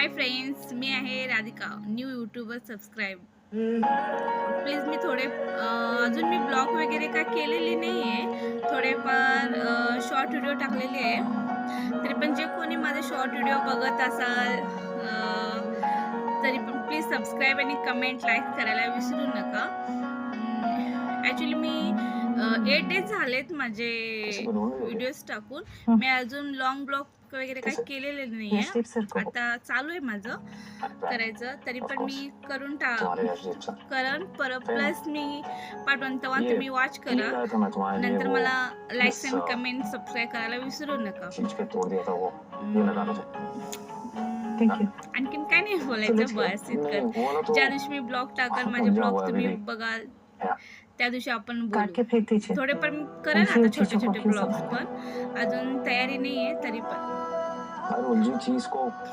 हाय friends, मी आहे Radhika, new YouTuber subscribe. Please मी अजून मी ब्लॉग वगैरे काय केलेली नाही आहे. थोडेफार शॉर्ट व्हिडिओ टाकलेले आहे. तरी पण जे कोणी माझे शॉर्ट व्हिडिओ बघत असाल तरी पण प्लीज सबस्क्राईब आणि कमेंट लाईक करायला विसरू नका. ॲक्च्युली मी 8 डेज झालेत माझे व्हिडिओज टाकून. मी अजून लॉंग ब्लॉग वगैरे काही केलेले नाही आहे. आता चालू आहे माझं करायचं. तरी पण मी प्लस मी पाठवून तेव्हा तुम्ही वॉच करा. नंतर मला लाईक्स अँड कमेंट सबस्क्राईब करायला विसरू नका. आणखीन काय नाही बोलायचं, बस इतकं. ज्या दिवशी मी ब्लॉग टाकाल माझे ब्लॉग तुम्ही बघाल त्या दिवशी आपण बोलू. थोडे पण करा ना आता छोटे छोटे ब्लॉग्स, पण अजून तयारी नाही आहे तरी पण.